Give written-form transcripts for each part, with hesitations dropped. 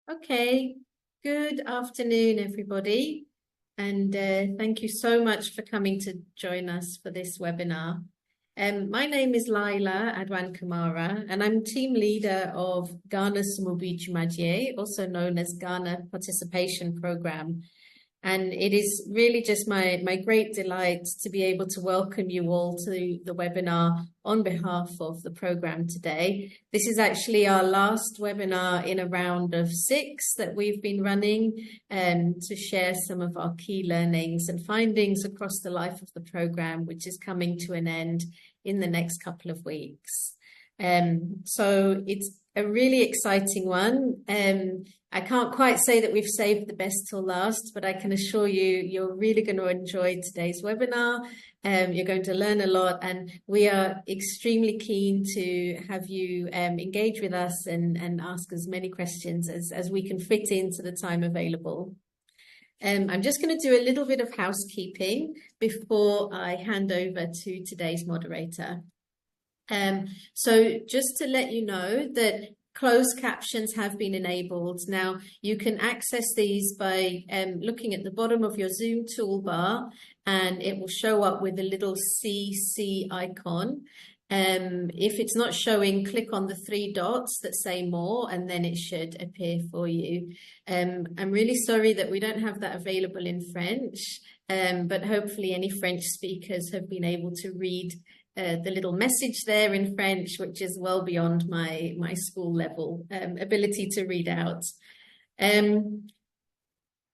Okay, good afternoon, everybody. And thank you so much for coming to join us for this webinar. My name is Laila Adwan Kamara, and I'm team leader of Ghana's Somubi Dwumadie, also known as Ghana Participation Program. And it is really just my great delight to be able to welcome you all to the webinar on behalf of the program today. This is actually our last webinar in a round of 6 that we've been running to share some of our key learnings and findings across the life of the program, which is coming to an end in the next couple of weeks. So it's a really exciting one. I can't quite say that we've saved the best till last, but I can assure you, you're really going to enjoy today's webinar. You're going to learn a lot, and we are extremely keen to have you engage with us and ask as many questions as we can fit into the time available. I'm just going to do a little bit of housekeeping before I hand over to today's moderator. So just to let you know that closed captions have been enabled. Now, you can access these by looking at the bottom of your Zoom toolbar, and it will show up with a little CC icon. If it's not showing, click on the 3 dots that say more, and then it should appear for you. I'm really sorry that we don't have that available in French, but hopefully any French speakers have been able to read the little message there in French, which is well beyond my school level ability to read out. Then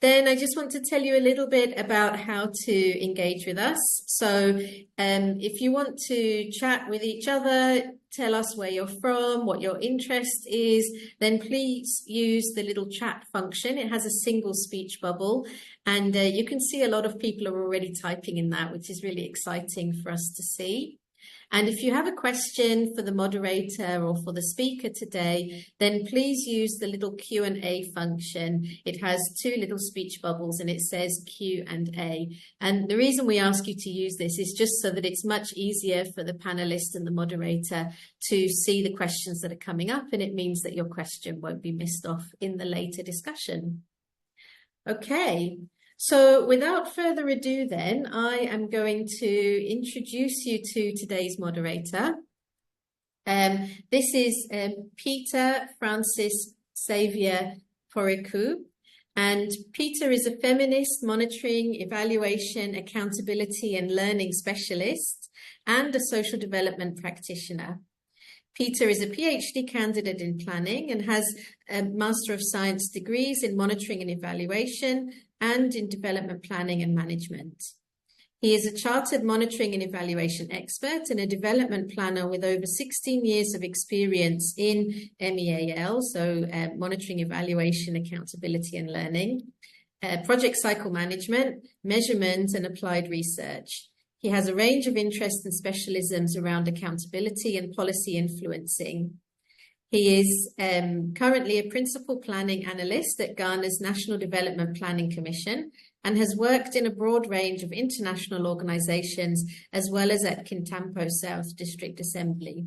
I just want to tell you a little bit about how to engage with us. So if you want to chat with each other, tell us where you're from, what your interest is, then please use the little chat function. It has a single speech bubble, and you can see a lot of people are already typing in that, which is really exciting for us to see. And if you have a question for the moderator or for the speaker today, then please use the little Q&A function. It has 2 little speech bubbles and it says Q&A. And the reason we ask you to use this is just so that it's much easier for the panelist and the moderator to see the questions that are coming up, and it means that your question won't be missed off in the later discussion. Okay. So without further ado then, I am going to introduce you to today's moderator. This is Peter Francis Xavier Poriku, and Peter is a feminist monitoring, evaluation, accountability and learning specialist and a social development practitioner. Peter is a PhD candidate in planning and has a Master of Science degrees in monitoring and evaluation and in development planning and management. He is a chartered monitoring and evaluation expert and a development planner with over 16 years of experience in MEAL, so monitoring, evaluation, accountability and learning, project cycle management, measurement and applied research. He has a range of interests and specialisms around accountability and policy influencing. He is currently a principal planning analyst at Ghana's National Development Planning Commission and has worked in a broad range of international organizations as well as at Kintampo South District Assembly.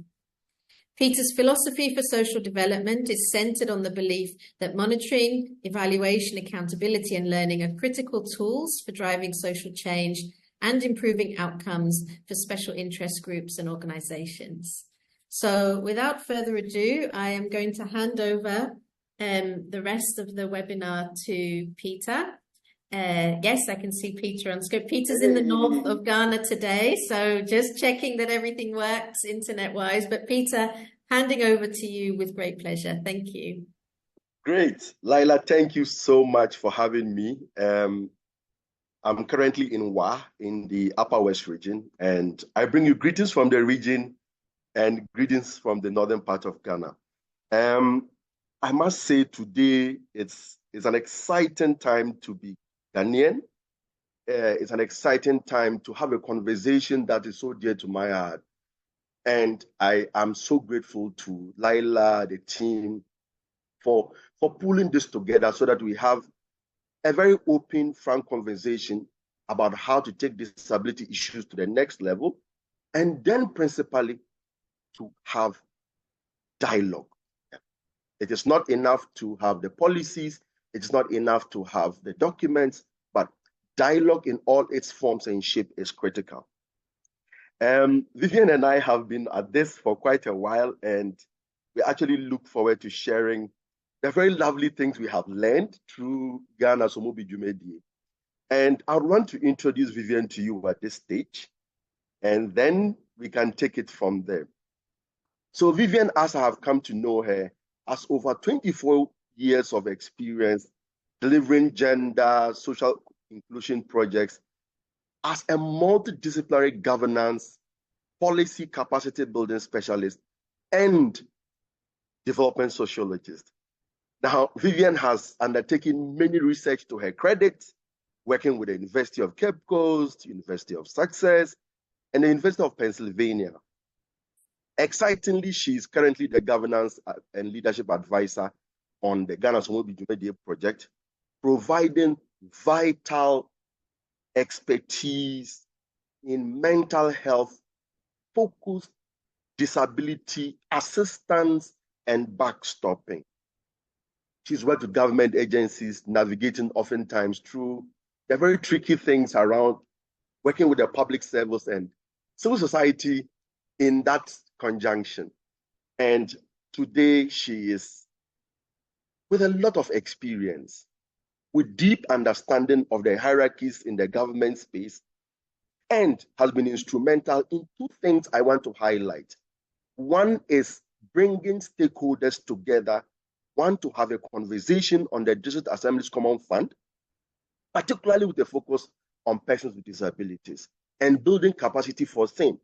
Peter's philosophy for social development is centered on the belief that monitoring, evaluation, accountability and learning are critical tools for driving social change and improving outcomes for special interest groups and organizations. So without further ado, I am going to hand over the rest of the webinar to Peter. Yes, I can see Peter on screen. Peter's in the north of Ghana today, so just checking that everything works internet-wise. But Peter, handing over to you with great pleasure. Thank you. Great. Laila, thank you so much for having me. I'm currently in Wa in the Upper West region, and I bring you greetings from the region and greetings from the northern part of Ghana. I must say today it's an exciting time to be Ghanaian. It's an exciting time to have a conversation that is so dear to my heart. And I am so grateful to Laila, the team, for pulling this together so that we have a very open, frank conversation about how to take disability issues to the next level, and then principally to have dialogue. It is not enough to have the policies. It's not enough to have the documents, but dialogue in all its forms and shape is critical. Vivian and I have been at this for quite a while, and we actually look forward to sharing the very lovely things we have learned through Ghana Somubi Dwumadie. And I want to introduce Vivian to you at this stage, and then we can take it from there. So Vivian, as I have come to know her, has over 24 years of experience delivering gender, social inclusion projects as a multidisciplinary governance, policy capacity building specialist, and development sociologist. Now, Vivian has undertaken many research to her credit, working with the University of Cape Coast, University of Sussex, and the University of Pennsylvania. Excitingly, she is currently the governance and leadership advisor on the Ghana Somubi Dwumadie project, providing vital expertise in mental health, focused disability assistance, and backstopping. She's worked with government agencies, navigating oftentimes through the very tricky things around working with the public service and civil society in that conjunction. And today she is with a lot of experience, with deep understanding of the hierarchies in the government space, and has been instrumental in two things I want to highlight. One is bringing stakeholders together, one to have a conversation on the District Assembly's Common Fund, particularly with a focus on persons with disabilities, and building capacity for same.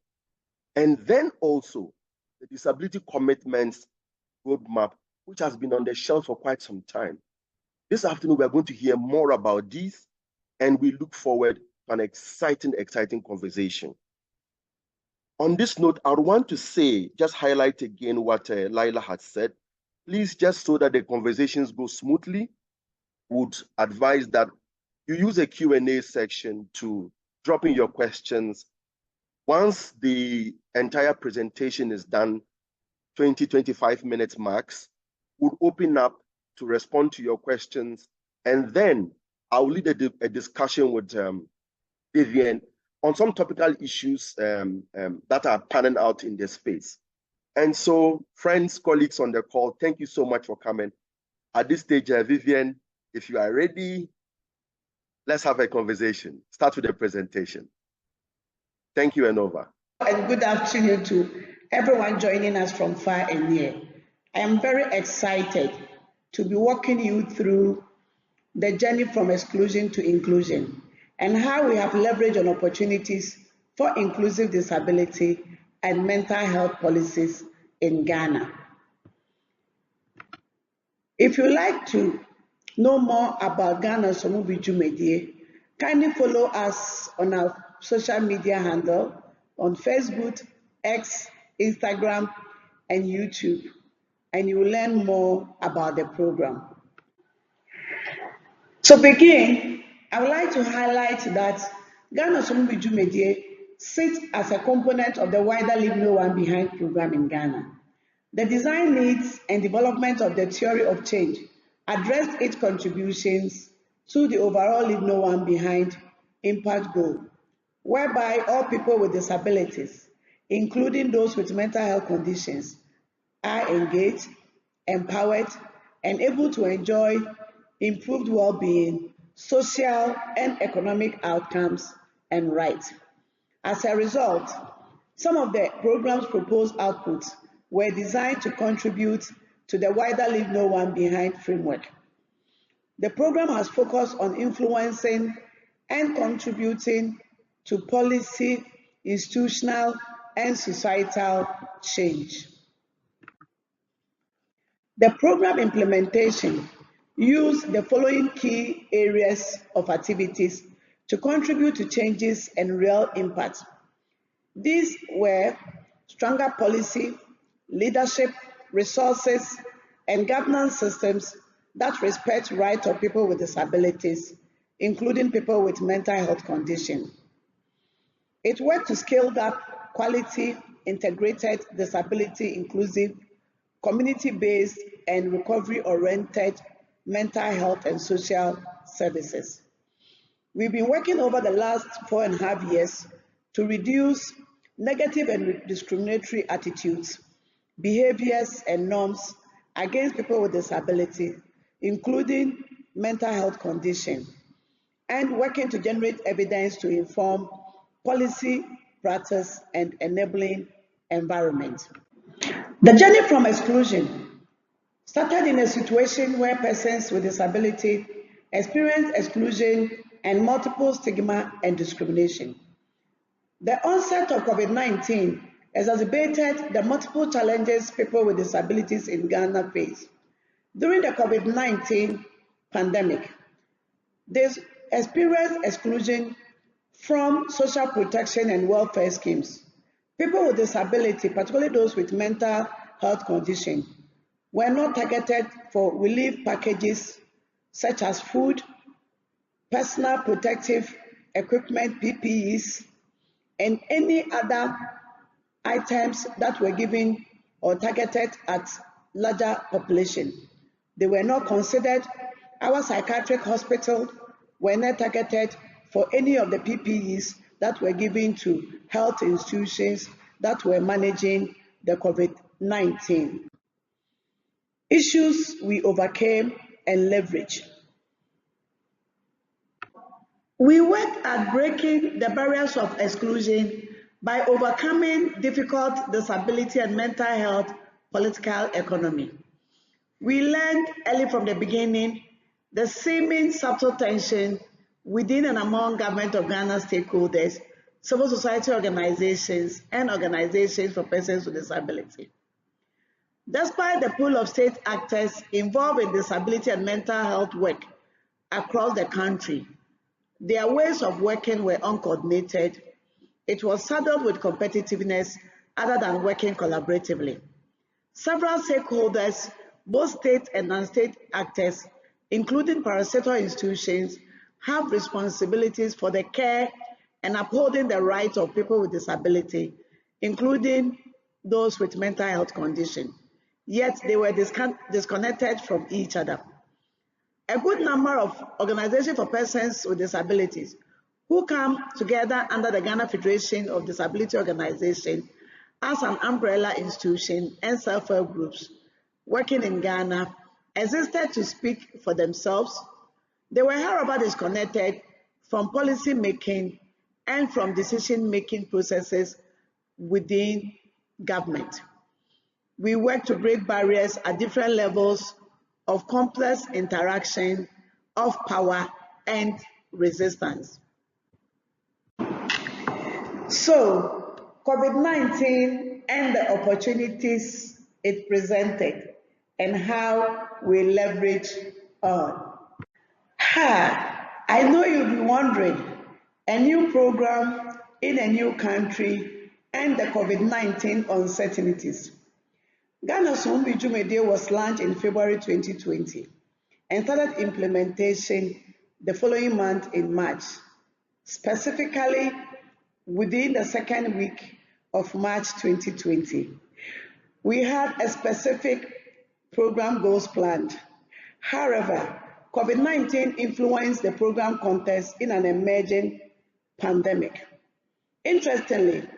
And then also the disability commitments roadmap, which has been on the shelf for quite some time. This afternoon, we're going to hear more about these, and we look forward to an exciting conversation. On this note, I would want to say, just highlight again what Laila had said. Please, just so that the conversations go smoothly, would advise that you use a Q&A section to drop in your questions. Once the entire presentation is done, 20-25 minutes max, we'll open up to respond to your questions, and then I'll lead a discussion with Vivian on some topical issues that are panning out in this space. And so, friends, colleagues on the call, thank you so much for coming. At this stage, Vivian, if you are ready, let's have a conversation. Start with the presentation. Thank you, and over. And good afternoon to everyone joining us from far and near. I am very excited to be walking you through the journey from exclusion to inclusion and how we have leveraged on opportunities for inclusive disability and mental health policies in Ghana. If you'd like to know more about Ghana Somubi Dwumadie, kindly follow us on our social media handle on Facebook, X, Instagram, and YouTube, and you will learn more about the program. To begin, I would like to highlight that Ghana Somubi Dwumadie sits as a component of the wider Leave No One Behind program in Ghana. The design needs and development of the theory of change addressed its contributions to the overall Leave No One Behind impact goal, whereby all people with disabilities, including those with mental health conditions, are engaged, empowered, and able to enjoy improved well-being, social and economic outcomes, and rights. As a result, some of the program's proposed outputs were designed to contribute to the wider Leave No One Behind framework. The program has focused on influencing and contributing to policy, institutional, and societal change. The program implementation used the following key areas of activities to contribute to changes and real impact. These were stronger policy, leadership, resources, and governance systems that respect rights of people with disabilities, including people with mental health conditions. It worked to scale up quality, integrated, disability inclusive community-based and recovery-oriented mental health and social services. We've been working over the last 4.5 years to reduce negative and discriminatory attitudes, behaviors, and norms against people with disability, including mental health condition, and working to generate evidence to inform policy, practice, and enabling environment. The journey from exclusion started in a situation where persons with disability experience exclusion and multiple stigma and discrimination. The onset of COVID-19 exacerbated the multiple challenges people with disabilities in Ghana face. During the COVID-19 pandemic, they experienced exclusion from social protection and welfare schemes. People with disability, particularly those with mental health conditions, were not targeted for relief packages such as food, personal protective equipment, PPEs, and any other items that were given or targeted at larger population. They were not considered. Our psychiatric hospital were not targeted for any of the PPEs that were given to health institutions that were managing the COVID-19. Issues we overcame and leveraged. We worked at breaking the barriers of exclusion by overcoming difficult disability and mental health political economy. We learned early from the beginning the seeming subtle tension within and among government of Ghana stakeholders, civil society organizations, and organizations for persons with disability. Despite the pool of state actors involved in disability and mental health work across the country, their ways of working were uncoordinated. It was saddled with competitiveness other than working collaboratively. Several stakeholders, both state and non-state actors, including parastatal institutions, have responsibilities for the care and upholding the rights of people with disability, including those with mental health conditions. Yet they were disconnected from each other. A good number of organizations for persons with disabilities who come together under the Ghana Federation of Disability Organizations as an umbrella institution and self-help groups working in Ghana existed to speak for themselves. They were, however, disconnected from policy making and from decision-making processes within government. We work to break barriers at different levels of complex interaction of power and resistance. So, COVID-19 and the opportunities it presented and how we leverage on. I know you'll be wondering, a new program in a new country and the COVID-19 uncertainties. Ghana Somubi Dwumadie was launched in February 2020 and started implementation the following month in March, specifically within the second week of March 2020. We had a specific program goals planned. However, COVID-19 influenced the program context in an emerging pandemic. Interestingly,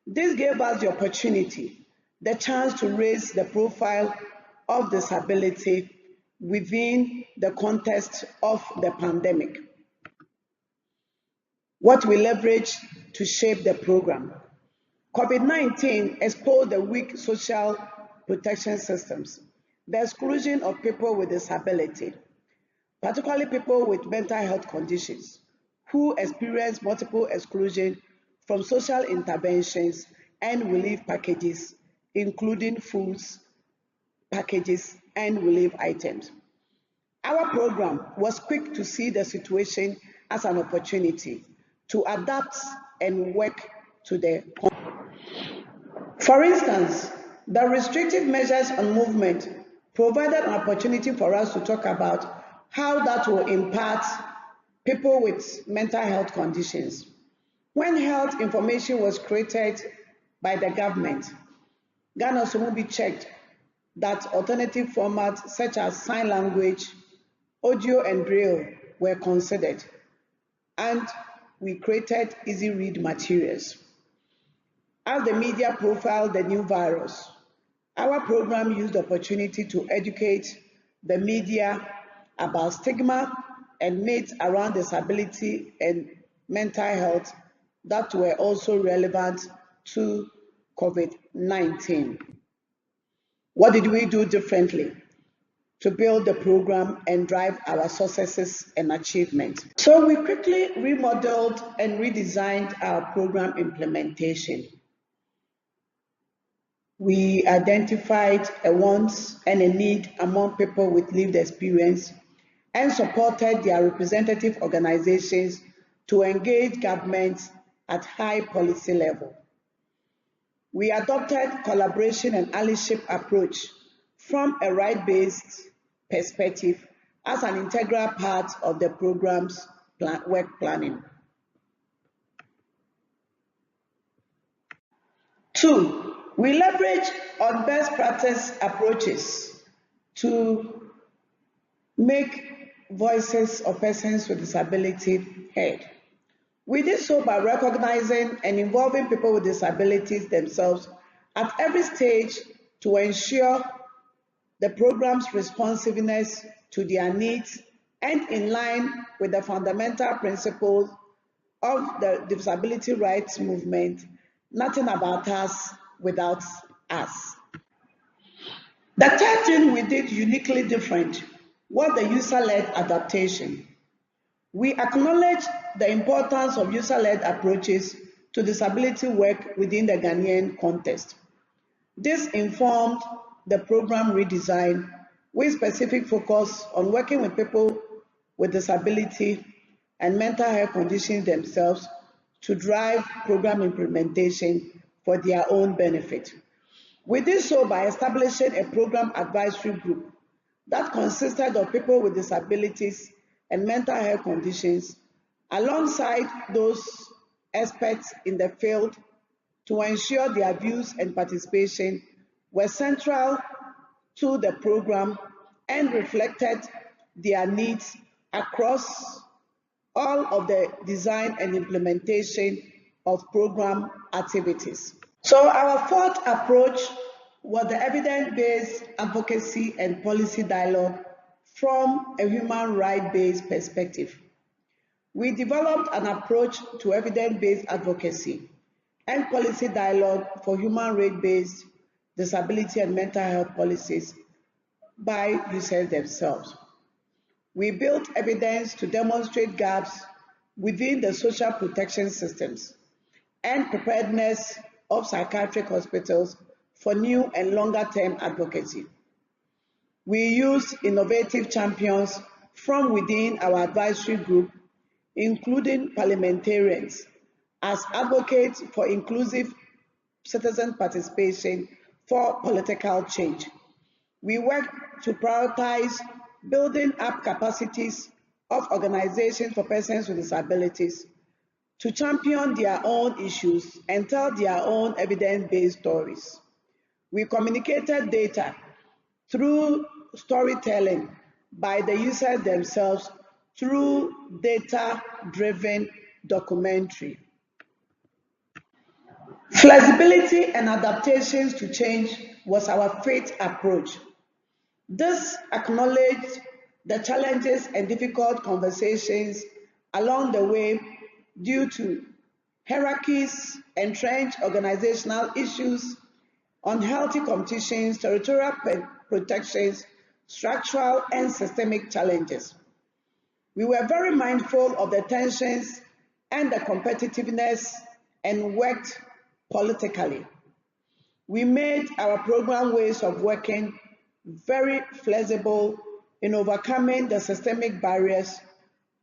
this gave us the opportunity, the chance to raise the profile of disability within the context of the pandemic. What we leveraged to shape the program. COVID-19 exposed the weak social protection systems, the exclusion of people with disability, particularly people with mental health conditions, who experience multiple exclusion from social interventions and relief packages, including foods, packages, and relief items. Our program was quick to see the situation as an opportunity to adapt and work to the. For instance, the restrictive measures on movement provided an opportunity for us to talk about how that will impact people with mental health conditions. When health information was created by the government, Ghana Somubi checked that alternative formats such as sign language, audio and braille were considered, and we created easy read materials. As the media profiled the new virus, our program used the opportunity to educate the media about stigma and myths around disability and mental health that were also relevant to COVID-19. What did we do differently to build the program and drive our successes and achievements? So we quickly remodeled and redesigned our program implementation. We identified a want and a need among people with lived experience and supported their representative organizations to engage governments at high policy level. We adopted collaboration and allyship approach from a right-based perspective as an integral part of the program's work planning. 2, we leverage on best practice approaches to make voices of persons with disability heard. We did so by recognizing and involving people with disabilities themselves at every stage to ensure the program's responsiveness to their needs and in line with the fundamental principles of the disability rights movement, nothing about us without us. The third thing we did uniquely different was the user-led adaptation. We acknowledge the importance of user-led approaches to disability work within the Ghanaian context. This informed the program redesign with specific focus on working with people with disability and mental health conditions themselves to drive program implementation for their own benefit. We did so by establishing a program advisory group that consisted of people with disabilities and mental health conditions, alongside those experts in the field, to ensure their views and participation were central to the program and reflected their needs across all of the design and implementation of program activities. So our fourth approach was the evidence-based advocacy and policy dialogue from a human rights-based perspective. We developed an approach to evidence-based advocacy and policy dialogue for human rights-based disability and mental health policies by users themselves. We built evidence to demonstrate gaps within the social protection systems and preparedness of psychiatric hospitals for new and longer-term advocacy. We used innovative champions from within our advisory group, including parliamentarians, as advocates for inclusive citizen participation for political change. We worked to prioritize building up capacities of organizations for persons with disabilities to champion their own issues and tell their own evidence-based stories. We communicated data through storytelling by the users themselves through data-driven documentary. Flexibility and adaptations to change was our fifth approach. This acknowledged the challenges and difficult conversations along the way due to hierarchies, entrenched organizational issues, unhealthy competitions, territorial protections, structural and systemic challenges. We were very mindful of the tensions and the competitiveness and worked politically. We made our program ways of working very flexible in overcoming the systemic barriers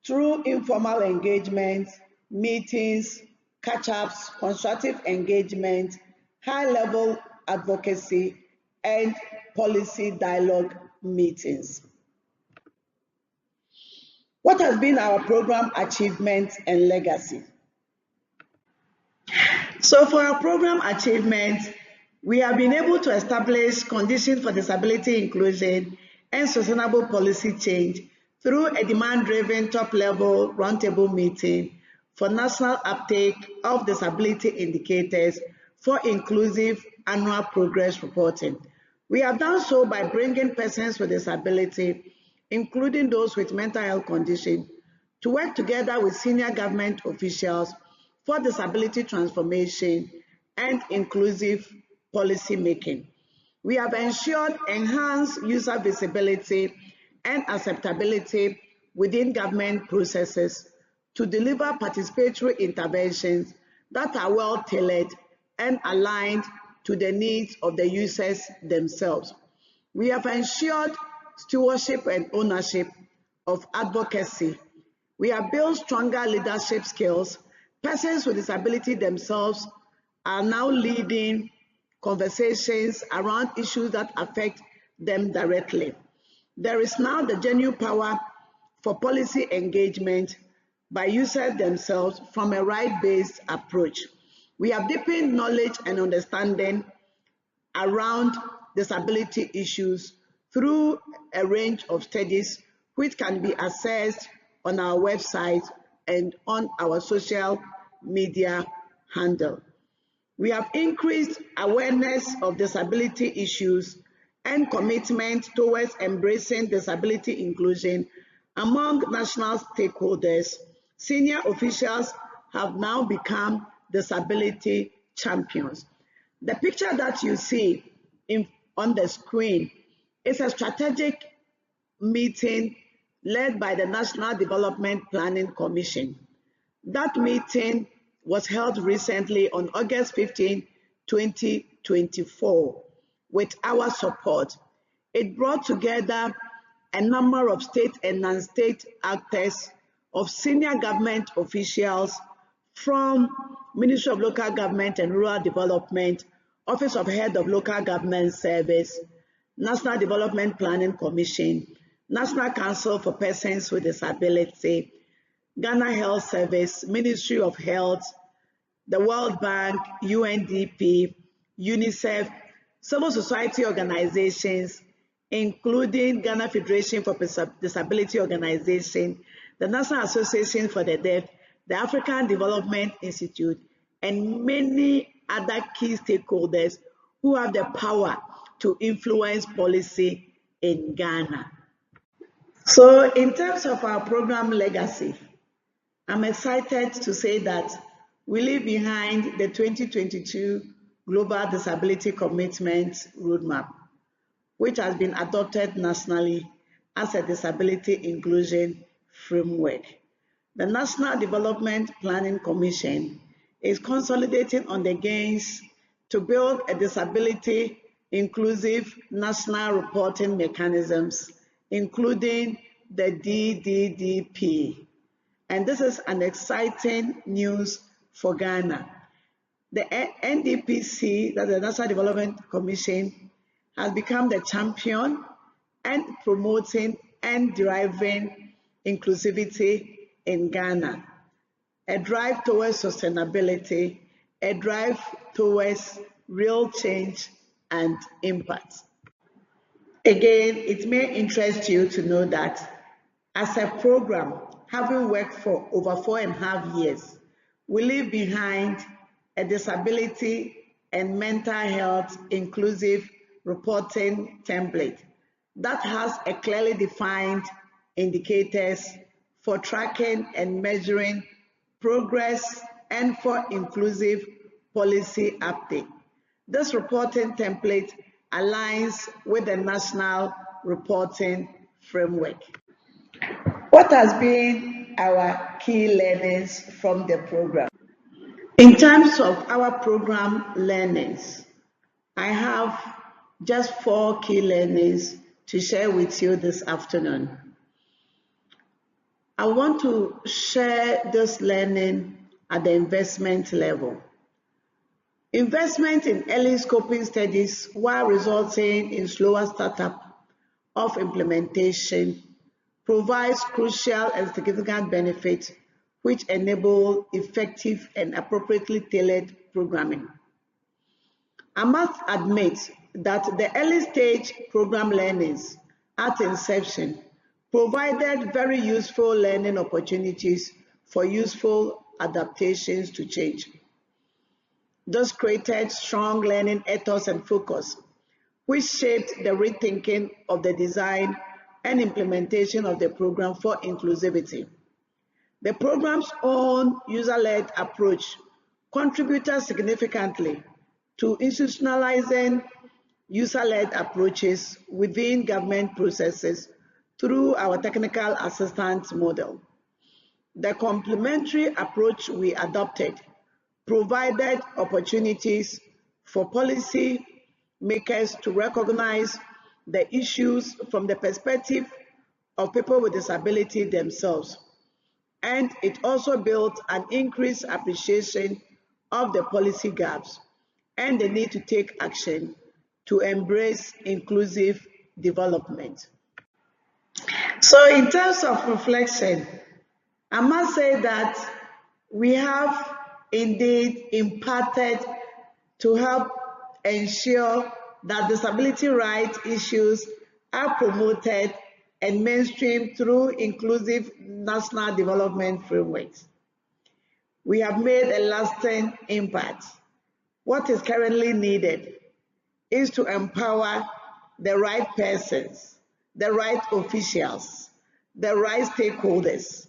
through informal engagement, meetings, catch-ups, constructive engagement, high-level advocacy, and policy dialogue meetings. What has been our program achievement and legacy? So for our program achievement, We have been able to establish conditions for disability inclusion and sustainable policy change through a demand-driven top-level roundtable meeting for national uptake of disability indicators for inclusive annual progress reporting. We have done so by bringing persons with disability, including those with mental health conditions, to work together with senior government officials for disability transformation and inclusive policy making. We have ensured enhanced user visibility and acceptability within government processes to deliver participatory interventions that are well tailored and aligned to the needs of the users themselves. We have ensured stewardship and ownership of advocacy. We have built stronger leadership skills. Persons with disability themselves are now leading conversations around issues that affect them directly. There is now the genuine power for policy engagement by users themselves from a right-based approach. We have deepened knowledge and understanding around disability issues through a range of studies which can be accessed on our website and on our social media handle. We have increased awareness of disability issues and commitment towards embracing disability inclusion among national stakeholders. Senior officials have now become disability champions. The picture that you see on the screen is a strategic meeting led by the National Development Planning Commission. That meeting was held recently on August 15, 2024, with our support. It brought together a number of state and non-state actors, of senior government officials from Ministry of Local Government and Rural Development, Office of Head of Local Government Service, National Development Planning Commission, National Council for Persons with Disability, Ghana Health Service, Ministry of Health, the World Bank, UNDP, UNICEF, civil society organizations, including Ghana Federation for Disability Organization, the National Association for the Deaf, the African Development Institute, and many other key stakeholders who have the power to influence policy in Ghana. So in terms of our program legacy, I'm excited to say that we leave behind the 2022 Global Disability Commitment Roadmap, which has been adopted nationally as a disability inclusion framework. The National Development Planning Commission is consolidating on the gains to build a disability inclusive national reporting mechanisms, including the DDDP. And this is an exciting news for Ghana. The NDPC, that's the National Development Commission, has become the champion and promoting and driving inclusivity in Ghana. A drive towards sustainability, a drive towards real change and impact. Again, it may interest you to know that as a program, having worked for over 4.5 years, we leave behind a disability and mental health inclusive reporting template that has a clearly defined indicators for tracking and measuring progress and for inclusive policy uptake. This reporting template aligns with the national reporting framework. What has been our key learnings from the program? In terms of our program learnings, I have just 4 key learnings to share with you this afternoon. I want to share this learning at the investment level. Investment in early scoping studies, while resulting in slower startup of implementation, provides crucial and significant benefits which enable effective and appropriately tailored programming. I must admit that the early stage program learnings at inception provided very useful learning opportunities for useful adaptations to change. This created strong learning ethos and focus, which shaped the rethinking of the design and implementation of the program for inclusivity. The program's own user-led approach contributed significantly to institutionalizing user-led approaches within government processes through our technical assistance model. The complementary approach we adopted provided opportunities for policy makers to recognize the issues from the perspective of people with disability themselves. And it also built an increased appreciation of the policy gaps and the need to take action to embrace inclusive development. So in terms of reflection, I must say that we have indeed imparted to help ensure that disability rights issues are promoted and mainstreamed through inclusive national development frameworks. We have made a lasting impact. What is currently needed is to empower the right persons, the right officials, the right stakeholders,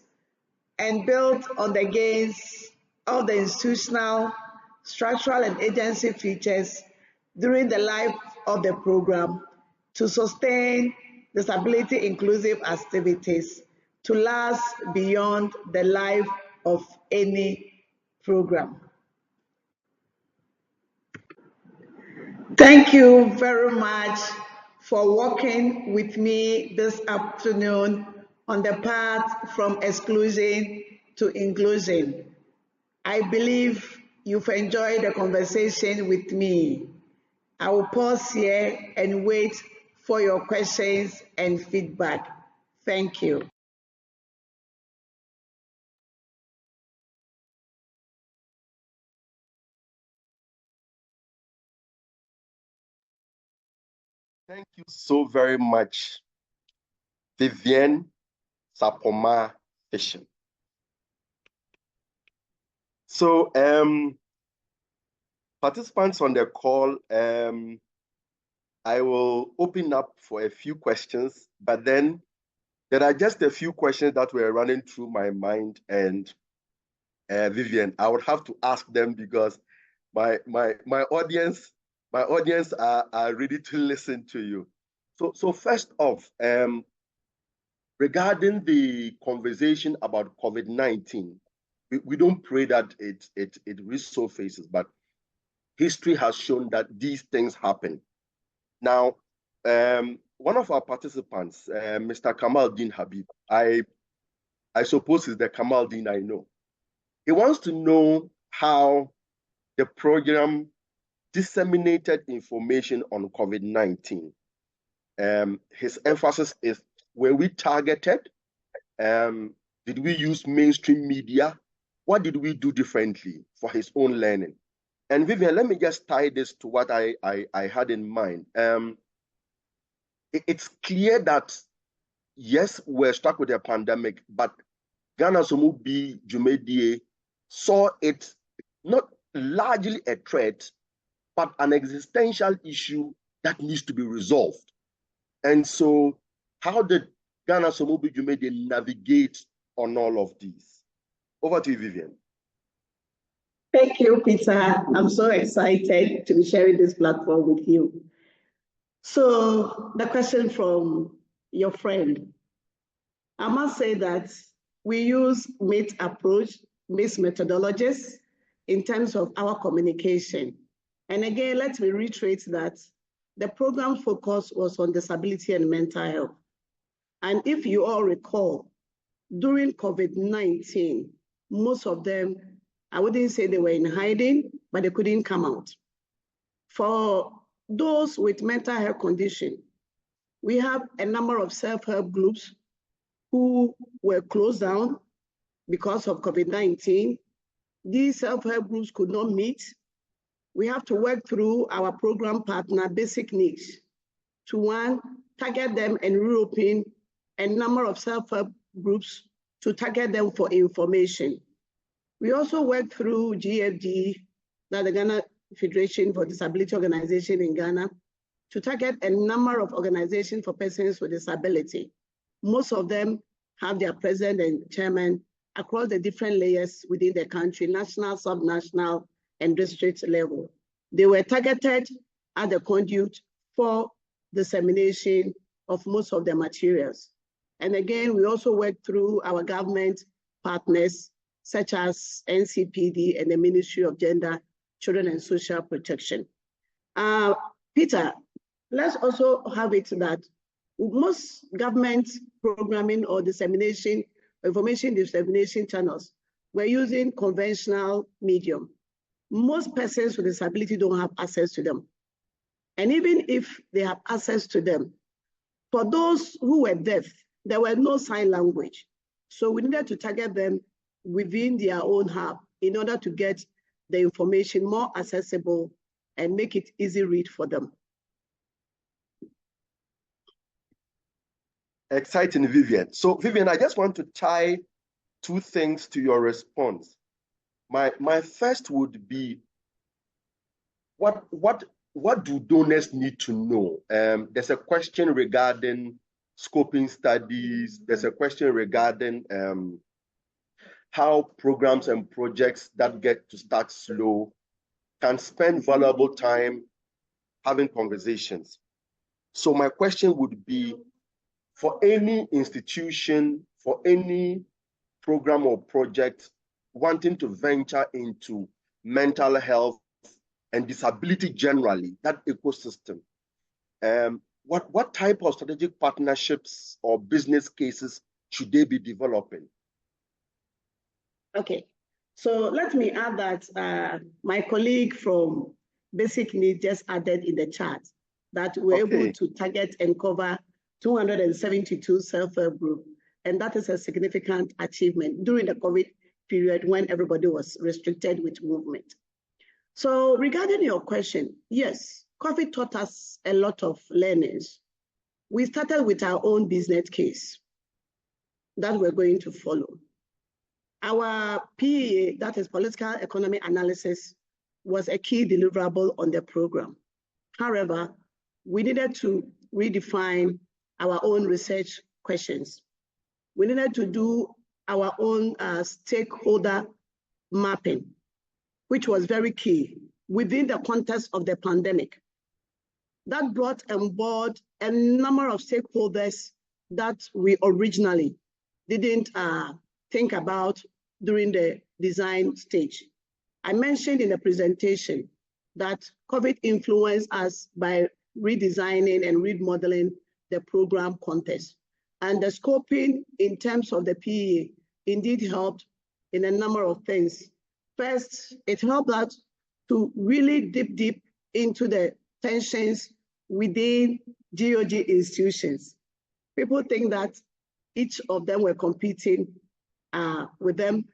and build on the gains of the institutional, structural, and agency features during the life of the program to sustain disability inclusive activities to last beyond the life of any program. Thank you very much for working with me this afternoon on the path from exclusion to inclusion. I believe you've enjoyed the conversation with me. I will pause here and wait for your questions and feedback. Thank you. Thank you so very much, Vivienne Sapoma Fishin. So, participants on the call, I will open up for a few questions, but then there are just a few questions that were running through my mind, and Vivienne, I would have to ask them because my audience are ready to listen to you. So first off, regarding the conversation about COVID-19, we don't pray that it resurfaces, but history has shown that these things happen. Now, one of our participants, Mr. Kamaldeen Habib, I suppose is the Kamaldeen I know. He wants to know how the program disseminated information on COVID-19. His emphasis is, were we targeted? Did we use mainstream media? What did we do differently for his own learning? And Vivienne, let me just tie this to what I had in mind. It's clear that, yes, we're stuck with a pandemic, but Ghana Somubi Dwumadie saw it not largely a threat, but an existential issue that needs to be resolved. And so how did Ghana Somubi Dwumadie navigate on all of these? Over to you, Vivienne. Thank you, Peter. I'm so excited to be sharing this platform with you. So the question from your friend, I must say that we use mixed approach, mixed methodologies in terms of our communication. And again, let me reiterate that the program focus was on disability and mental health. And if you all recall, during COVID-19, most of them, I wouldn't say they were in hiding, but they couldn't come out. For those with mental health condition, we have a number of self-help groups who were closed down because of COVID-19. These self-help groups could not meet. we have to work through our program partner, Basic Needs, to one, target them and reopen a number of self-help groups to target them for information. We also work through GSD, that's the Ghana Federation for Disability Organization in Ghana, to target a number of organizations for persons with disability. Most of them have their president and chairman across the different layers within the country, national, subnational, and district level. They were targeted at the conduit for dissemination of most of the materials. And again, we also work through our government partners, such as NCPD and the Ministry of Gender, Children and Social Protection. Peter, let's also have it that most government programming or dissemination, information dissemination channels, we're using conventional medium. Most persons with disability don't have access to them. And even if they have access to them, for those who were deaf, there were no sign language. So we needed to target them within their own hub in order to get the information more accessible and make it easy read for them. Exciting, Vivian. So Vivian, I just want to tie two things to your response. My first would be, what do donors need to know? There's a question regarding scoping studies. There's a question regarding how programs and projects that get to start slow can spend valuable time having conversations. So my question would be, for any institution, for any program or project wanting to venture into mental health and disability generally, that ecosystem, what type of strategic partnerships or business cases should they be developing? Okay, so let me add that my colleague from Basic Needs just added in the chat that we're able to target and cover 272 self-help groups, and that is a significant achievement during the COVID period when everybody was restricted with movement. So regarding your question, yes, COVID taught us a lot of learnings. We started with our own business case that we're going to follow. Our PEA, that is political economy analysis, was a key deliverable on the program. However, we needed to redefine our own research questions. We needed to do our own stakeholder mapping, which was very key within the context of the pandemic. That brought on board a number of stakeholders that we originally didn't think about during the design stage. I mentioned in the presentation that COVID influenced us by redesigning and remodeling the program context. And the scoping in terms of the PEA indeed helped in a number of things. First, it helped us to really dip deep into the tensions within GOG institutions. People think that each of them were competing with them,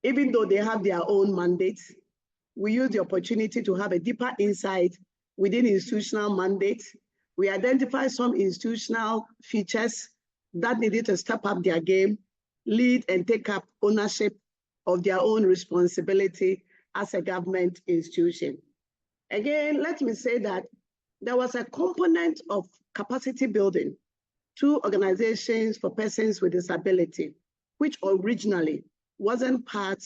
even though they have their own mandates. We use the opportunity to have a deeper insight within institutional mandates. We identify some institutional features that needed to step up their game, lead and take up ownership of their own responsibility as a government institution. Again, let me say that there was a component of capacity building to organizations for persons with disability, which originally wasn't part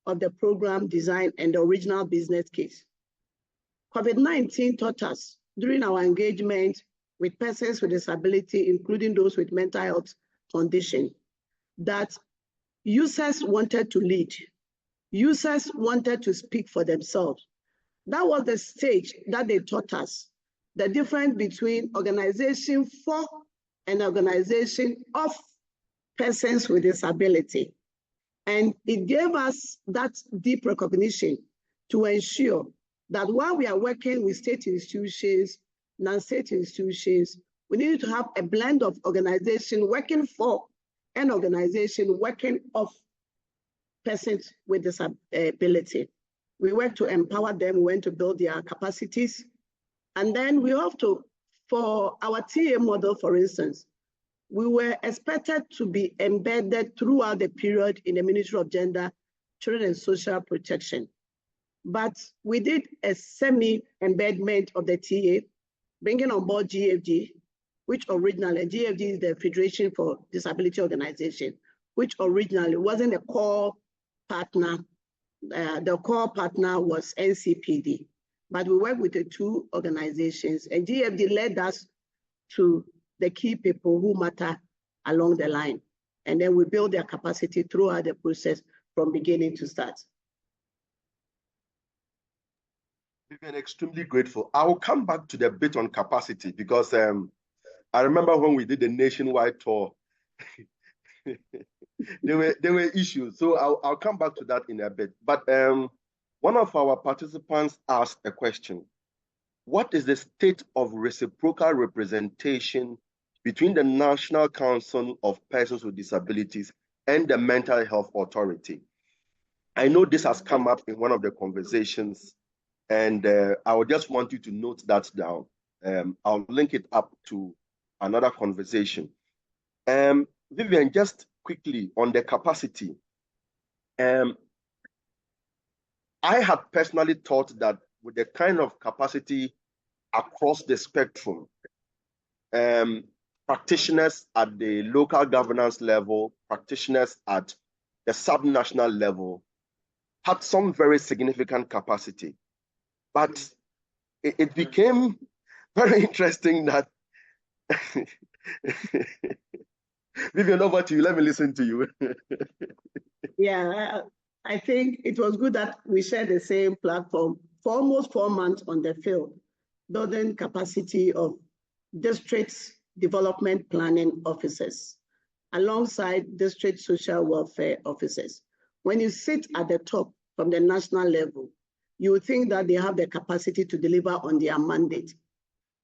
of the program design and the original business case. COVID-19 taught us during our engagement with persons with disability, including those with mental health condition, that users wanted to lead. Users wanted to speak for themselves. That was the stage that they taught us, the difference between organization for and organization of persons with disability. And it gave us that deep recognition to ensure that while we are working with state institutions, non-state institutions, we need to have a blend of organization working for and organization working of persons with disability. We work to empower them, we went to build their capacities. And then we have to, for our TA model, for instance, we were expected to be embedded throughout the period in the Ministry of Gender, Children and Social Protection. But we did a semi-embedment of the TA, bringing on board GFD, which originally, GFD is the Federation for Disability Organization, which originally wasn't a core partner. The core partner was NCPD, but we worked with the two organizations, and GFD led us to the key people who matter along the line. And then we build their capacity throughout the process from beginning to start. We've been extremely grateful. I will come back to the bit on capacity because I remember when we did the nationwide tour, there were issues. So I'll come back to that in a bit. But one of our participants asked a question. What is the state of reciprocal representation between the National Council of Persons with Disabilities and the Mental Health Authority? I know this has come up in one of the conversations, and I would just want you to note that down. I'll link it up to another conversation. Vivian, just quickly on the capacity. I had personally thought that with the kind of capacity across the spectrum, practitioners at the local governance level, practitioners at the subnational level had some very significant capacity. But it became very interesting that Vivian, over to you. Let me listen to you. Yeah, I think it was good that we shared the same platform for almost 4 months on the field, building capacity of district development planning officers alongside district social welfare officers. When you sit at the top from the national level, you would think that they have the capacity to deliver on their mandate.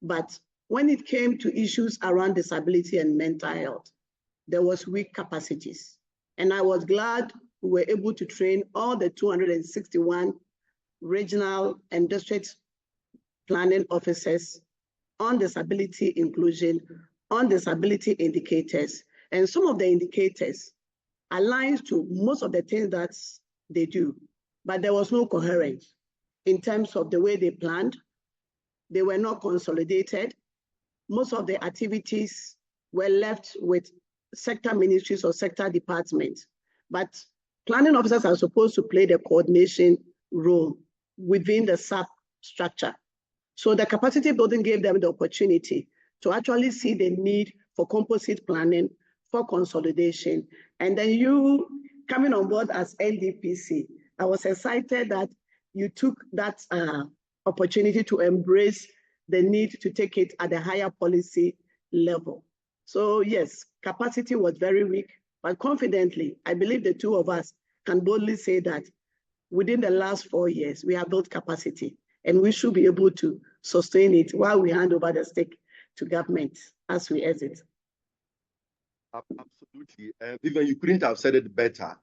But when it came to issues around disability and mental health, there was weak capacities. And I was glad we were able to train all the 261 regional and district planning officers on disability inclusion, on disability indicators. And some of the indicators align to most of the things that they do, but there was no coherence in terms of the way they planned. They were not consolidated. Most of the activities were left with sector ministries or sector departments, but planning officers are supposed to play the coordination role within the SAP structure. So the capacity building gave them the opportunity to actually see the need for composite planning, for consolidation. And then you coming on board as NDPC, I was excited that you took that opportunity to embrace the need to take it at a higher policy level. So yes, capacity was very weak, but confidently, I believe the two of us can boldly say that within the last 4 years, we have built capacity, and we should be able to sustain it while we hand over the stick to government as we exit. Absolutely. Vivian, you couldn't have said it better.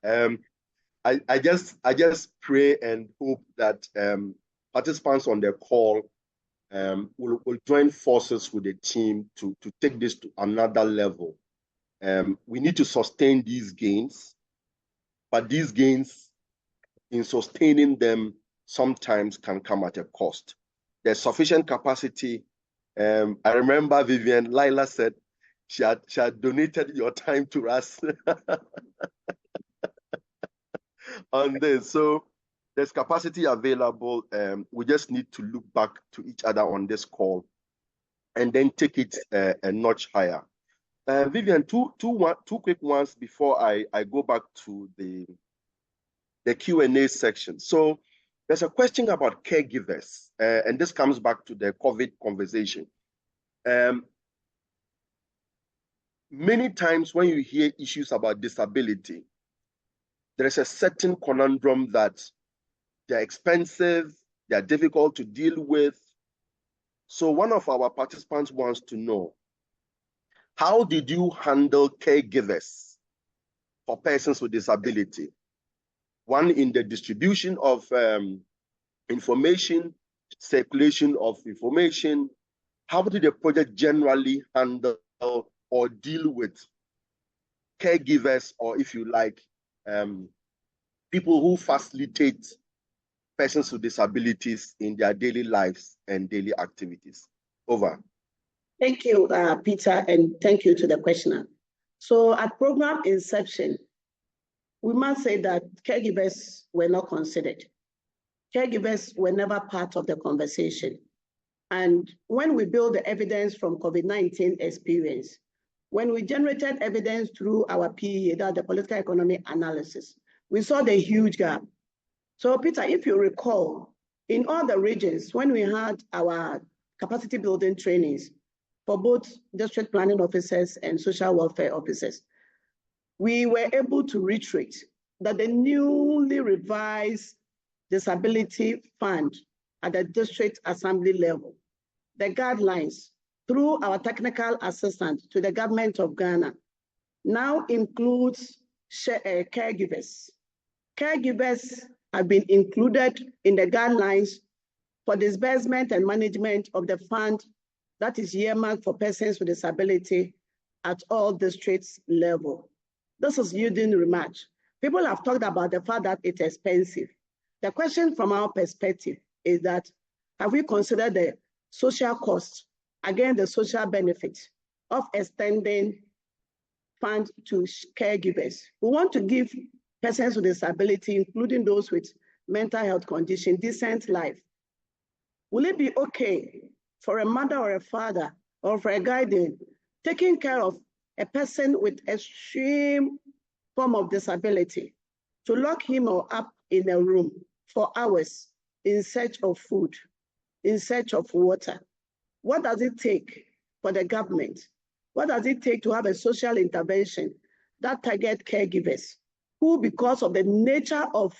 I just pray and hope that participants on the call will join forces with the team to take this to another level. We need to sustain these gains, but these gains, in sustaining them, sometimes can come at a cost. There's sufficient capacity. I remember Vivian, Laila said she had donated your time to us on this. So there's capacity available. We just need to look back to each other on this call and then take it a notch higher. Vivian, two quick ones before I go back to the Q&A section. So there's a question about caregivers, and this comes back to the COVID conversation. Many times when you hear issues about disability, there is a certain conundrum that they're expensive, they're difficult to deal with. So one of our participants wants to know, how did you handle caregivers for persons with disability? One, in the distribution of information, circulation of information? How do the project generally handle or deal with caregivers, or if you like, people who facilitate persons with disabilities in their daily lives and daily activities? Over. Thank you, Peter, and thank you to the questioner. So at program inception, we must say that caregivers were not considered. Caregivers were never part of the conversation. And when we build the evidence from COVID-19 experience, when we generated evidence through our PEA, that the political economic analysis, we saw the huge gap. So Peter, if you recall, in all the regions, when we had our capacity building trainings for both district planning officers and social welfare officers, we were able to reiterate that the newly revised disability fund at the district assembly level, the guidelines through our technical assistant to the government of Ghana, now includes caregivers. Caregivers have been included in the guidelines for disbursement and management of the fund that is earmarked for persons with disability at all districts level. This is yielding remark. People have talked about the fact that it's expensive. The question from our perspective is that, have we considered the social cost, again, the social benefit of extending funds to caregivers? We want to give persons with disability, including those with mental health condition, decent life. Will it be okay for a mother or a father or for a guardian taking care of a person with extreme form of disability to lock him or her up in a room for hours in search of food, in search of water? What does it take for the government? What does it take to have a social intervention that target caregivers who, because of the nature of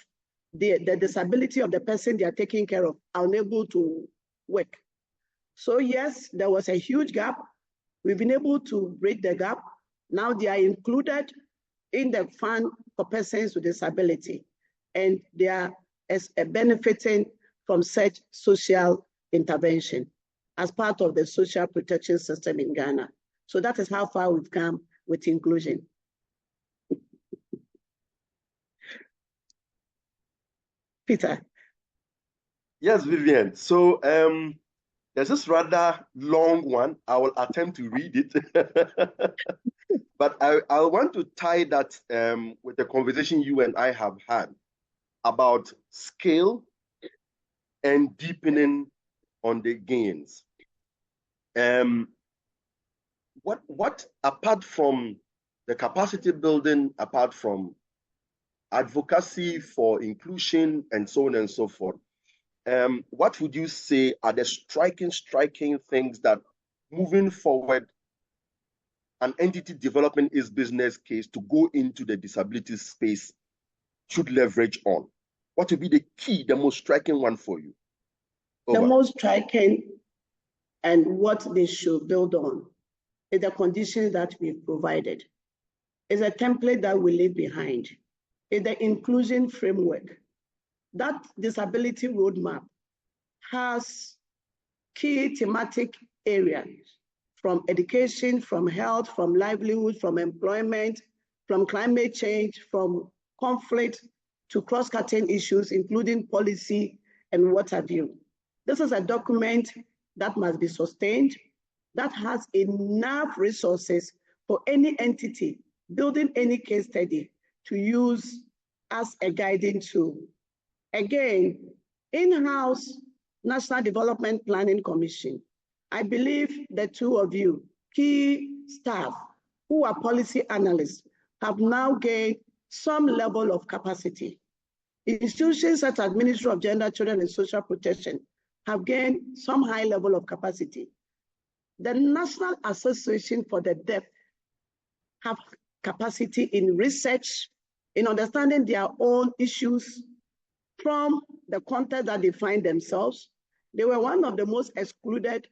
the disability of the person they are taking care of, are unable to work? So yes, there was a huge gap. We've been able to bridge the gap. Now they are included in the fund for persons with disability, and they are benefiting from such social intervention as part of the social protection system in Ghana. So that is how far we've come with inclusion. Peter. Yes, Vivian. So there's this rather long one. I will attempt to read it. But I want to tie that with the conversation you and I have had about scale and deepening on the gains. What apart from the capacity building, apart from advocacy for inclusion and so on and so forth, what would you say are the striking things that moving forward an entity development its business case to go into the disability space should leverage on? What would be the key, the most striking one for you? Over. The most striking and what they should build on is the conditions that we've provided. It's a template that we leave behind. It's the inclusion framework. That disability roadmap has key thematic areas from education, from health, from livelihood, from employment, from climate change, from conflict to cross-cutting issues, including policy and what have you. This is a document that must be sustained, that has enough resources for any entity building any case study to use as a guiding tool. Again, in-house National Development Planning Commission, I believe the two of you, key staff who are policy analysts, have now gained some level of capacity. Institutions such as Ministry of Gender, Children and Social Protection have gained some high level of capacity. The National Association for the Deaf have capacity in research, in understanding their own issues from the context that they find themselves. They were one of the most excluded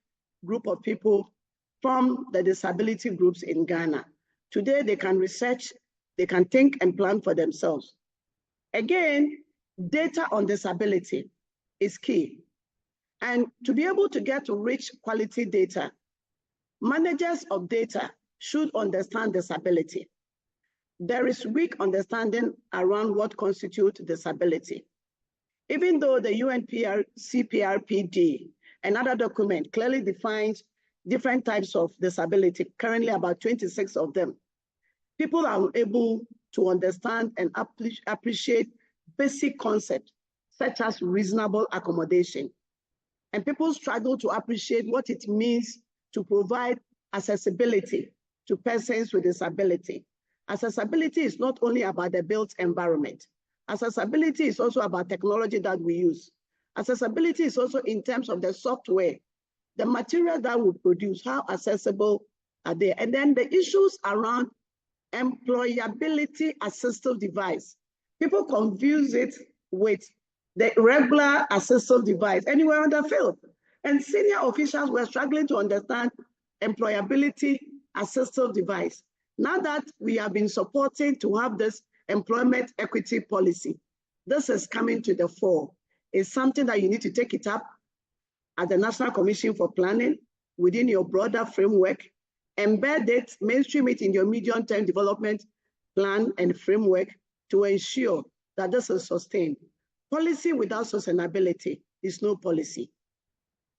group of people from the disability groups in Ghana. Today, they can research, they can think and plan for themselves. Again, data on disability. is key. And to be able to get to rich quality data, managers of data should understand disability. There is weak understanding around what constitutes disability. Even though the CPRPD, another document, clearly defines different types of disability, currently about 26 of them, people are able to understand and appreciate basic concepts such as reasonable accommodation. And people struggle to appreciate what it means to provide accessibility to persons with disability. Accessibility is not only about the built environment. Accessibility is also about technology that we use. Accessibility is also in terms of the software, the material that we produce, how accessible are they? And then the issues around employability assistive device. People confuse it with the regular assistive device anywhere on the field. And senior officials were struggling to understand employability assistive device. Now that we have been supporting to have this employment equity policy, this is coming to the fore. It's something that you need to take it up at the National Commission for Planning within your broader framework, embed it, mainstream it in your medium-term development plan and framework to ensure that this is sustained. Policy without sustainability is no policy.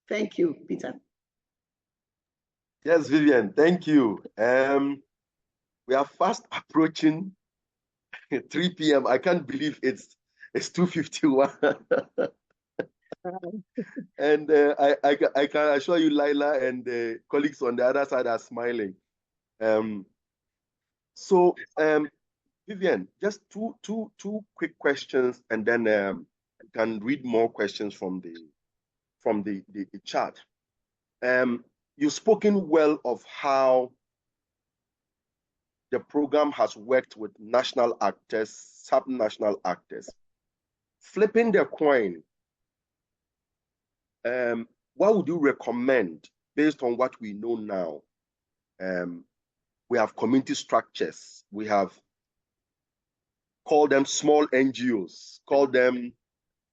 Thank you, Peter. Yes, Vivian, thank you. We are fast approaching 3 p.m. I can't believe it's 2:51. And I can assure you, Laila and the colleagues on the other side are smiling. Vivian, just two quick questions, and then you can read more questions from the chat. You've spoken well of how the program has worked with national actors, subnational actors. Flipping the coin, what would you recommend based on what we know now? We have community structures. We have called them small NGOs, called them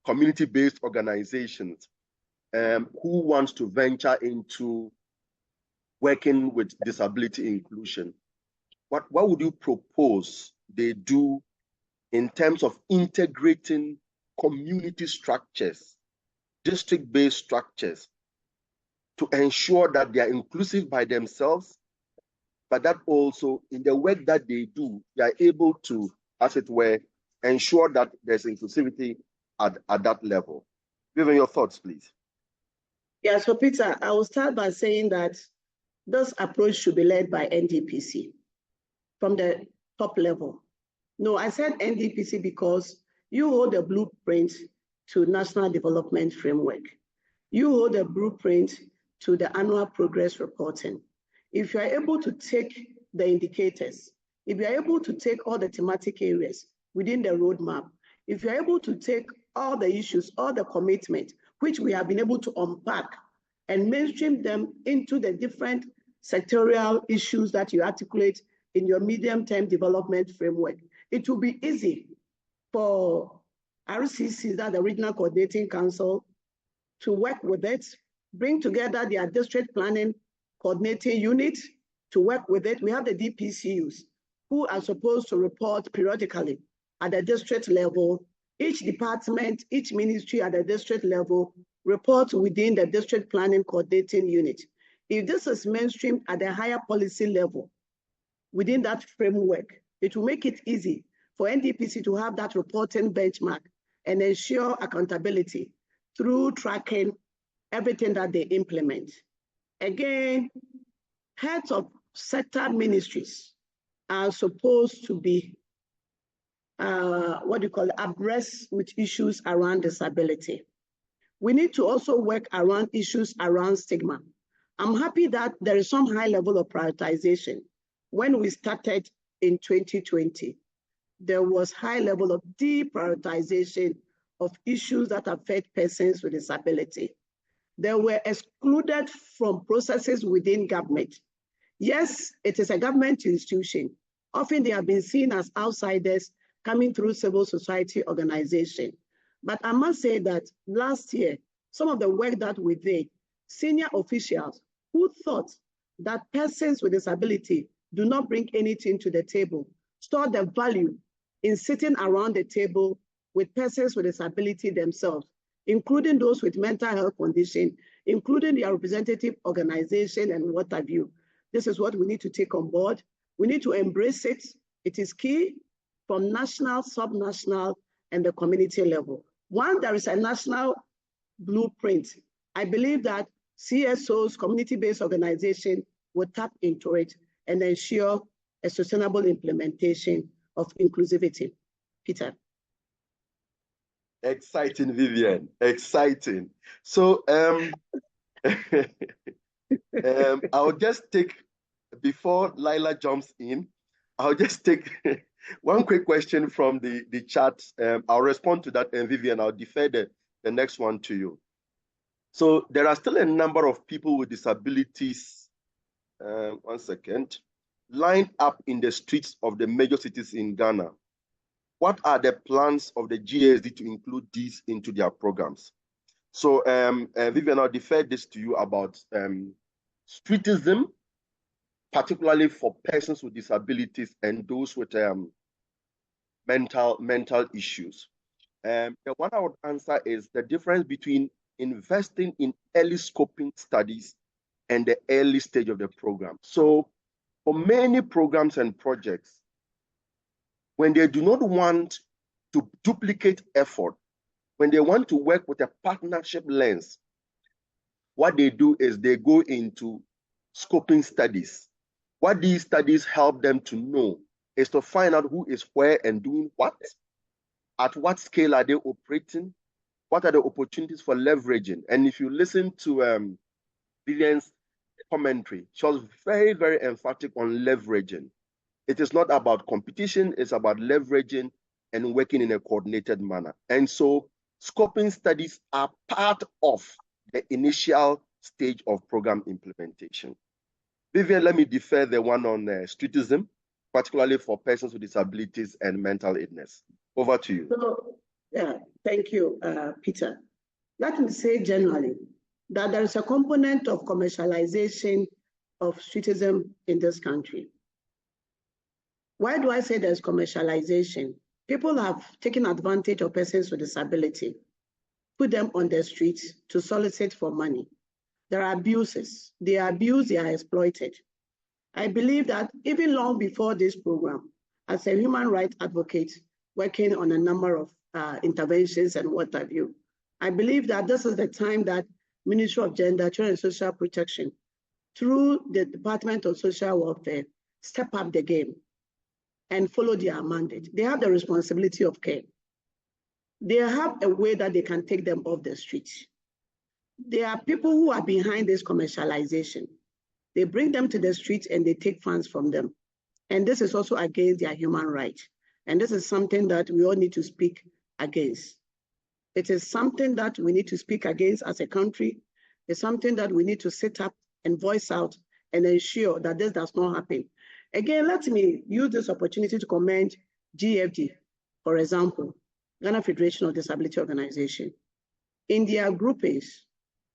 community-based organizations who wants to venture into working with disability inclusion. What would you propose they do in terms of integrating community structures, district-based structures, to ensure that they are inclusive by themselves, but that also in the work that they do, they are able to, as it were, ensure that there's inclusivity at that level? Vivian, your thoughts, please. Yeah, so Peter, I will start by saying that this approach should be led by NDPC from the top level. No, I said NDPC because you hold the blueprint to National Development Framework. You hold the blueprint to the annual progress reporting. If you are able to take the indicators, if you are able to take all the thematic areas within the roadmap, if you are able to take all the issues, all the commitment, which we have been able to unpack and mainstream them into the different sectorial issues that you articulate in your medium-term development framework, it will be easy for RCC, that the Regional Coordinating Council, to work with it, bring together their district planning coordinating unit to work with it. We have the DPCUs who are supposed to report periodically at the district level. Each department, each ministry at the district level reports within the district planning coordinating unit. If this is mainstreamed at the higher policy level, within that framework, it will make it easy for NDPC to have that reporting benchmark and ensure accountability through tracking everything that they implement. Again, heads of sector ministries are supposed to be abreast with issues around disability. We need to also work around issues around stigma. I'm happy that there is some high level of prioritization. When we started in 2020, there was high level of deprioritization of issues that affect persons with disability. They were excluded from processes within government. Yes, it is a government institution. Often they have been seen as outsiders coming through civil society organization. But I must say that last year, some of the work that we did, senior officials who thought that persons with disability do not bring anything to the table, saw the value in sitting around the table with persons with disability themselves, including those with mental health condition, including their representative organization and what have you. This is what we need to take on board. We need to embrace it. It is key from national, sub-national, and the community level. Once there is a national blueprint, I believe that CSOs, community-based organization, will tap into it and ensure a sustainable implementation of inclusivity. Peter. Exciting, Vivian, exciting. So I'll just take, before Lila jumps in, I'll just take one quick question from the chat. I'll respond to that, and Vivian, I'll defer the next one to you. So there are still a number of people with disabilities, one second, lined up in the streets of the major cities in Ghana. What are the plans of the GSD to include these into their programs? So Vivian, I'll defer this to you about streetism, particularly for persons with disabilities and those with mental issues. The one I would answer is the difference between investing in early scoping studies and the early stage of the program. So for many programs and projects, when they do not want to duplicate effort, when they want to work with a partnership lens, what they do is they go into scoping studies. What these studies help them to know is to find out who is where and doing what, at what scale are they operating, what are the opportunities for leveraging. And if you listen to Vivian's commentary, she was very, very emphatic on leveraging. It is not about competition, it's about leveraging and working in a coordinated manner. And so scoping studies are part of the initial stage of program implementation. Vivian, let me defer the one on streetism, particularly for persons with disabilities and mental illness. Over to you. So, yeah, thank you, Peter. Let me say generally that there is a component of commercialization of streetism in this country. Why do I say there's commercialization? People have taken advantage of persons with disability, put them on the streets to solicit for money. There are abuses. They are abused, they are exploited. I believe that even long before this program, as a human rights advocate, working on a number of interventions and what have you, I believe that this is the time that Ministry of Gender, Children and Social Protection, through the Department of Social Welfare, step up the game and follow their mandate. They have the responsibility of care. They have a way that they can take them off the streets. There are people who are behind this commercialization. They bring them to the streets and they take funds from them. And this is also against their human rights. And this is something that we all need to speak against. It is something that we need to speak against as a country. It's something that we need to sit up and voice out and ensure that this does not happen. Again, let me use this opportunity to commend GFD, for example, Ghana Federation of Disability Organization. In their groupings,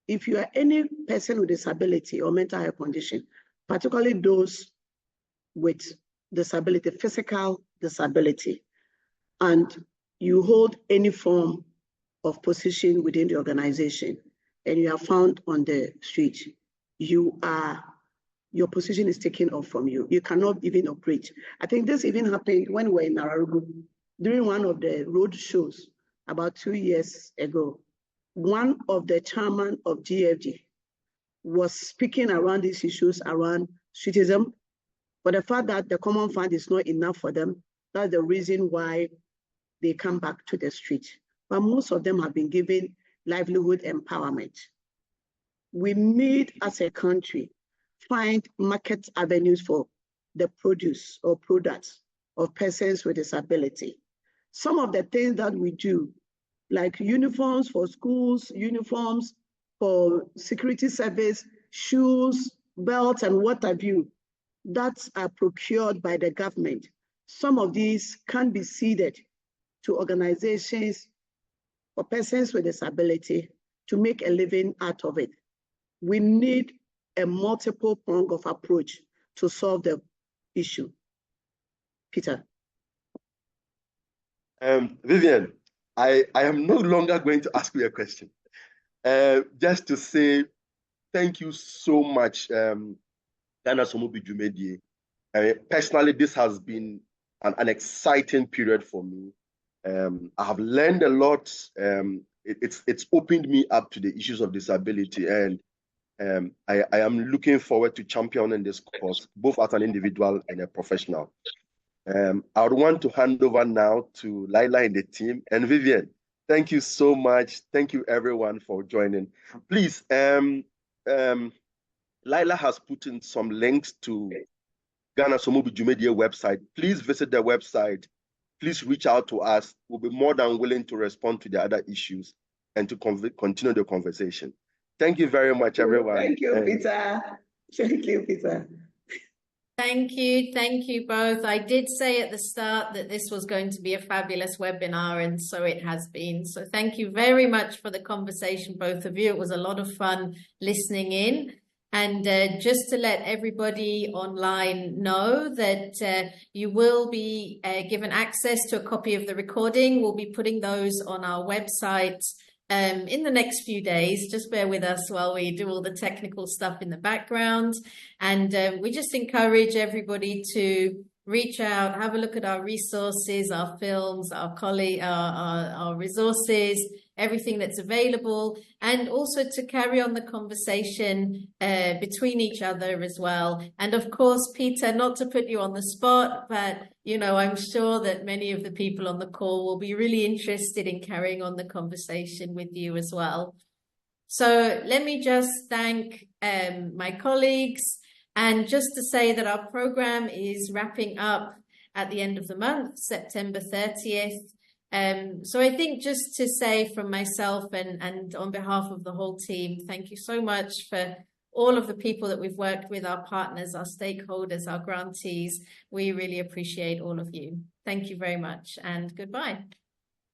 if you are any person with disability or mental health condition, particularly those with disability, physical disability, and you hold any form of position within the organization, and you are found on the street, your position is taken off from you. You cannot even operate. I think this even happened when we were in Nararugu during one of the road shows about 2 years ago. One of the chairman of GFG was speaking around these issues around streetism, but the fact that the common fund is not enough for them, that's the reason why they come back to the street. But most of them have been given livelihood empowerment. We need, as a country, find market avenues for the produce or products of persons with disability. Some of the things that we do, like uniforms for schools, uniforms for security service, shoes, belts, and what have you, that are procured by the government. Some of these can be ceded to organizations for persons with disability to make a living out of it. We need a multiple prong of approach to solve the issue. Peter. Vivian, I am no longer going to ask you a question. Just to say thank you so much, Ghana Somubi Dwumadie. Personally, this has been an exciting period for me. I have learned a lot. It's opened me up to the issues of disability, and I am looking forward to championing this cause, both as an individual and a professional. I would want to hand over now to Laila and the team. And Vivian, thank you so much. Thank you everyone for joining. Please, Laila has put in some links to Ghana Somubi Dwumadie website. Please visit the website. Please reach out to us. We'll be more than willing to respond to the other issues and to continue the conversation. Thank you very much, everyone. Thank you, Peter. Thank you, Peter. Thank you both. I did say at the start that this was going to be a fabulous webinar, and so it has been. So thank you very much for the conversation, both of you. It was a lot of fun listening in. And just to let everybody online know that you will be given access to a copy of the recording. We'll be putting those on our website in the next few days. Just bear with us while we do all the technical stuff in the background. And we just encourage everybody to reach out, have a look at our resources, our films, our resources, everything that's available, and also to carry on the conversation between each other as well. And of course, Peter, not to put you on the spot, but I'm sure that many of the people on the call will be really interested in carrying on the conversation with you as well. So let me just thank my colleagues, and just to say that our program is wrapping up at the end of the month, September 30th. So I think just to say from myself and on behalf of the whole team, thank you so much for all of the people that we've worked with, our partners, our stakeholders, our grantees. We really appreciate all of you. Thank you very much, and goodbye.